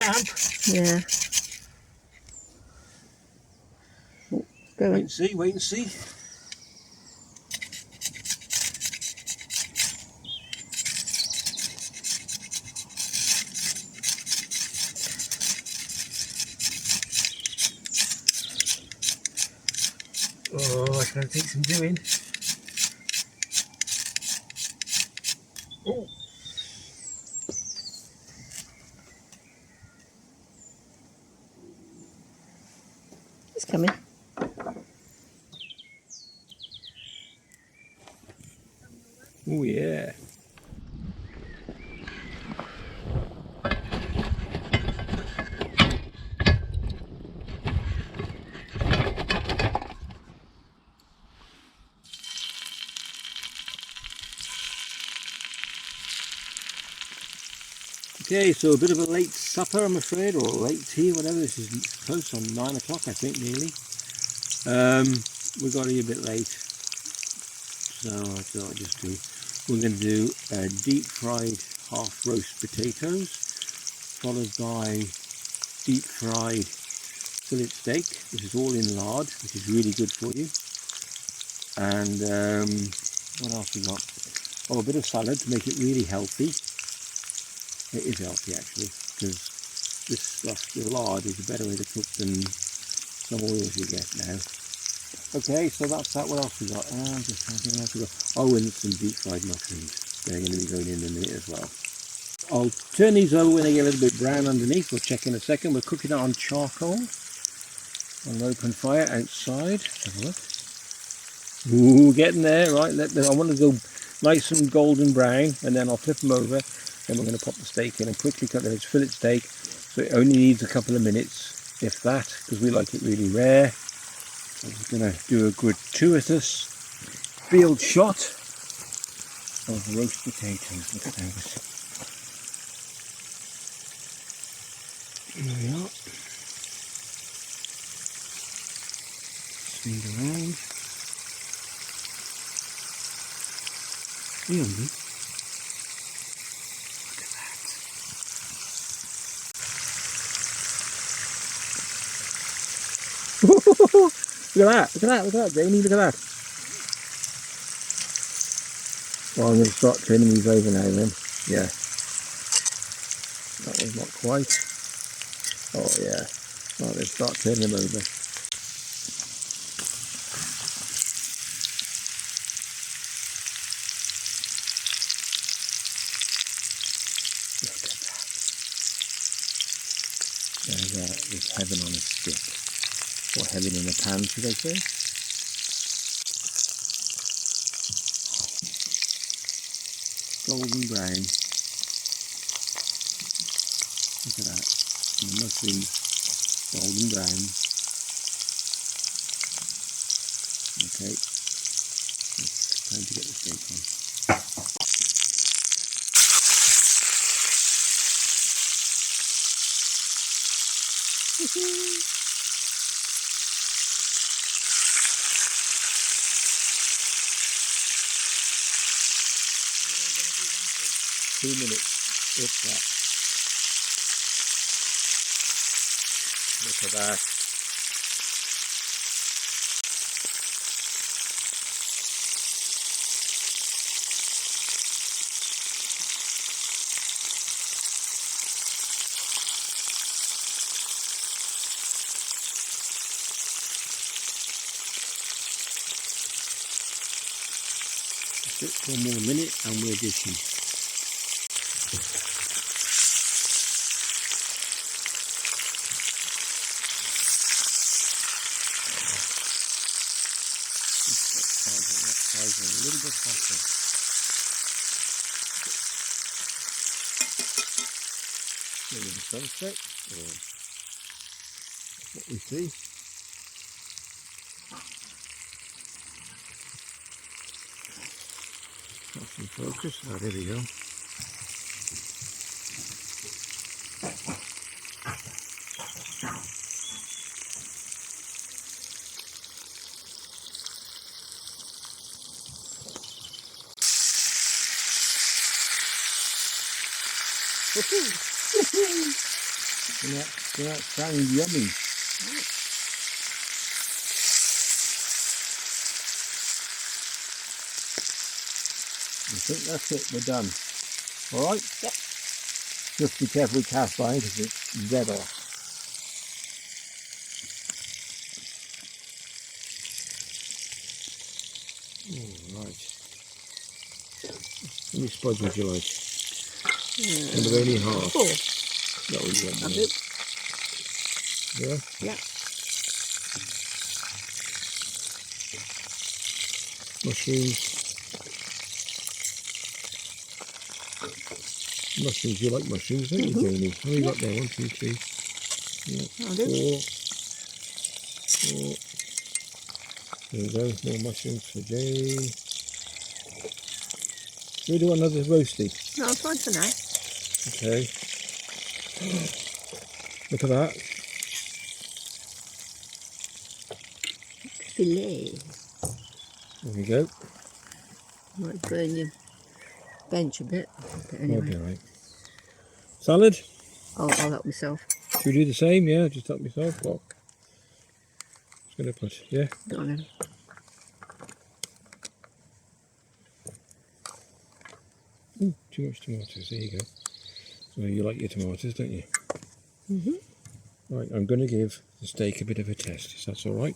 Yeah. Oh, go Wait and see, wait and see. Oh, it's going to take some doing. Oh. It's coming. Oh yeah. Okay, so a bit of a late supper, I'm afraid, or a late tea, whatever. This is close on 9 o'clock, I think, nearly. We got here a bit late, so I thought I'd just do. We're going to do deep fried half roast potatoes, followed by deep fried fillet steak. This is all in lard, which is really good for you. And what else we got? Oh, a bit of salad to make it really healthy. It is healthy actually, because this stuff, the lard, is a better way to cook than some oils you get now. Okay, so that's that. What else we got? Just something else we got. Oh, and some deep fried mushrooms. They're going to be going in a minute as well. I'll turn these over when they get a little bit brown underneath. We'll check in a second. We're cooking it on charcoal, on an open fire outside. Have a look. Ooh, getting there. Right, I want to go nice and golden brown, and then I'll flip them over. Then we're going to pop the steak in and quickly cut it. It's fillet steak, so it only needs a couple of minutes, if that, because we like it really rare. I'm just going to do a gratuitous field shot of roast potatoes. Look at those. Here we are. Swing around. Yummy. Look at that, look at that, look at that, Jamie, look at that. Well, I'm going to start turning these over now then. Yeah. That was not quite. Oh yeah. Right, let's start turning them over. Look at that. There's heaven on a stick. Or heaven in a pan, should I say. Golden brown. Look at that. And the mushrooms, golden brown. Okay. It's time to get the steak on. 2 minutes, if that. Look at that. Just 1 more minute and we're dishing. A little bit hotter. Maybe the sunset, or that's what we see. That's in focus. Oh, there we go. That sounds yummy. I think that's it, we're done. Alright? Yep. Just be careful with cast iron because it's dead off. Right. How many spuds would you like? And of only half. 4. That would be I'll one. do. Yeah? Yeah. Mushrooms. Mushrooms, you like mushrooms, don't you, Jamie? How many you got there? 1, 2, 3. Yeah. I'll do. 4. There we go, more mushrooms for Jane. Should we do another roasty? No, I'm fine for now. Okay. Look at that. Filet. There we go. Might burn your bench a bit. But That'll anyway, be alright. Salad? I'll help myself. Should we do the same? Yeah, just help myself. What? Just gonna put, yeah. Go on then. Ooh, too much tomatoes. There you go. So you like your tomatoes, don't you? Right, I'm going to give the steak a bit of a test. Is that all right?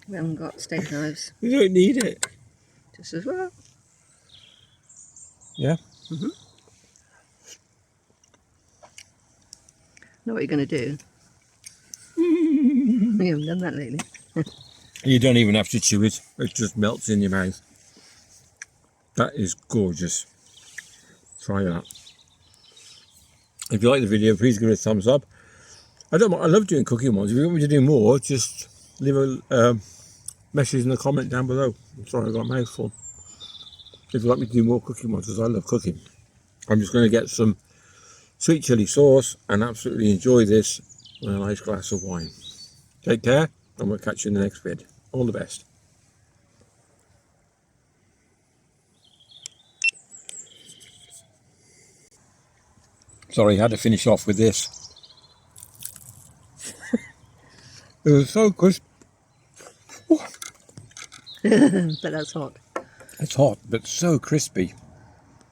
We haven't got steak knives. You don't need it. Just as well. Yeah. Know what you're going to do? We haven't done that lately. You don't even have to chew it. It just melts in your mouth. That is gorgeous. Try that. If you like the video, please give it a thumbs up. I love doing cooking ones. If you want me to do more, just leave a message in the comment down below. I'm sorry, I got a mouthful. If you'd like me to do more cooking ones, because I love cooking. I'm just going to get some sweet chilli sauce and absolutely enjoy this with a nice glass of wine. Take care, and we'll catch you in the next vid. All the best. Sorry, I had to finish off with this. It was so crisp. But that's hot. It's hot, but so crispy.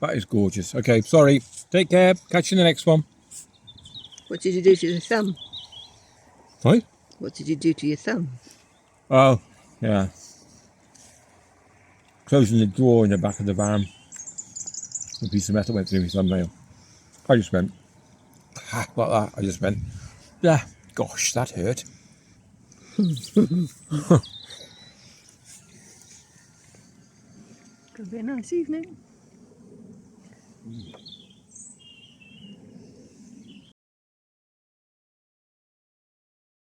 That is gorgeous. Okay, sorry. Take care. Catch you in the next one. What did you do to your thumb? Right? What did you do to your thumb? Oh, yeah. Closing the drawer in the back of the van. A piece of metal went through my thumbnail. I just went, like that. I just went, yeah, gosh, that hurt. Could be a nice evening.